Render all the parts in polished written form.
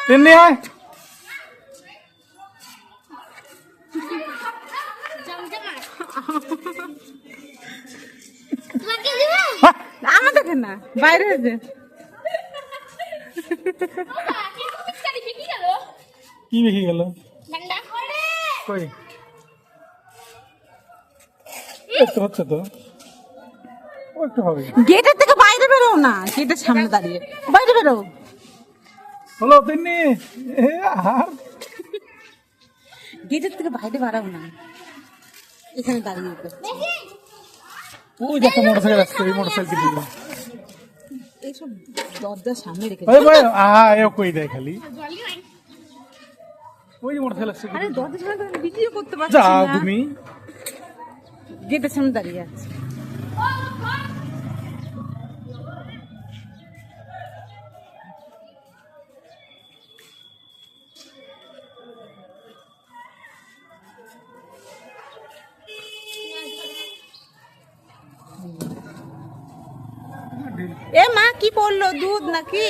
তিন্নি আয়। আমার দেখেন না বাইরে হয়েছে কি দেখে গেল কই একটু হচ্ছে তো ও একটু হবে। গেটের থেকে বাইরে বেরো না, গেটের সামনে দাঁড়িয়ে বাইরে বেরো। হলো তিন্নি আর গেটের থেকে বাইরে বাড়াও না, এখানে দাঁড়িয়ে ওই যে একটা মোটরসাইকেল আসছে, ওই মোটরসাইকেল দিল। এইসব দরজার সামনে রেখে ওই ভাই এ কই দেয় খালি ওই যে মোটরসাইকেল আসছে। আরে দরজার সামনে তো ভিডিও করতে পারছি যাও না, তুমি গেটের সামনে দাঁড়িয়ে আছে। এ মা কি পড়লো, দুধ নাকি?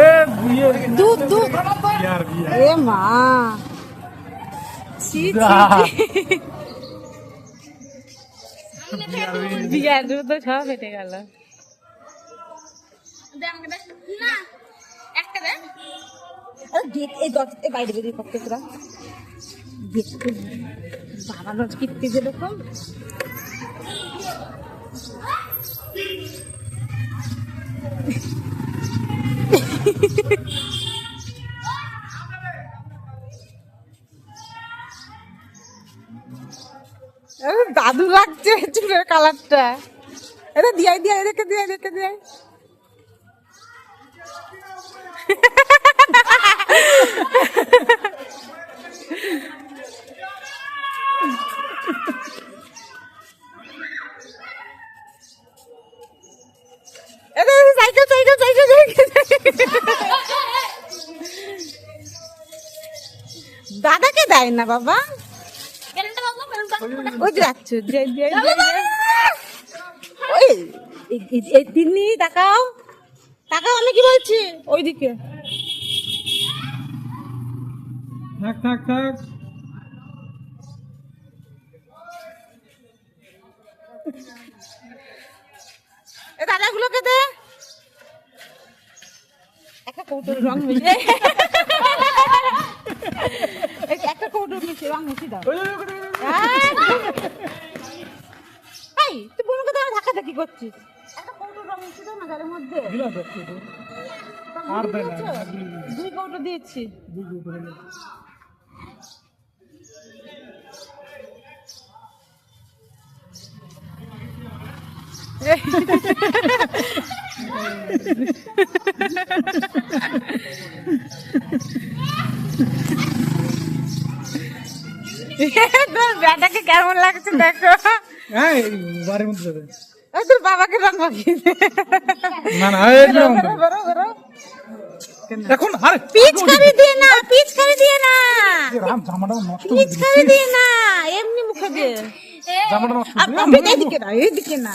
এ বিয়ে দুধ দুধ। বিয়ার বিয়া এ মা ছি, ছি, যা। ছি। বিয়ার দুধ তো সব ফেটে গেল। আরে গেট এই দরজা এই বাইরে বেরিয়ে পড়তে তোরা গেট বানানো কীর্তি যেরকম। দাদু লাগছে চুলের কালারটা। এটা দিয়াই দিয়াই রেখে দিয়াই রেখে দিয়াই। সাইকেল সাইকেল সাইকেল দাদাকে দেয় না বাবা, ওই যাচ্ছে ওই এই তিন্নি তাকাও তাকাও, আমি কি বলছি ওইদিকে। থাক থাক থাক এ দাদাগুলোকে দে একটা কৌটোর রং মিশিয়ে, একটা কৌটোর মিশিয়ে রং মিশিয়ে দাও। এই তুই বোনকে তো ধাক্কাধাক্কি করছিস, একটা কৌটোর রং মিশিয়ে দাও না জলের মধ্যে। দিলা তো একটু তো। আর দেয় না, দুই কৌটো দিয়েছি। দুই দুটো হলো। ব্যাটাকে কেমন লাগছে দেখো। হ্যাঁ বাড়ির মধ্যে যাবে তোর বাবাকে রং মাখিয়ে দে। না না একদম বেরো বেরো। এখন আরে পিচকারি দিয়ে না, পিচকারি দিয়ে না, রাম জামাটা নষ্ট করে দিলি। পিচকারি দিয়ে না, এমনি মুখে দে। জামাটা নষ্ট করে দিলি। এদিকে না, এদিকে না।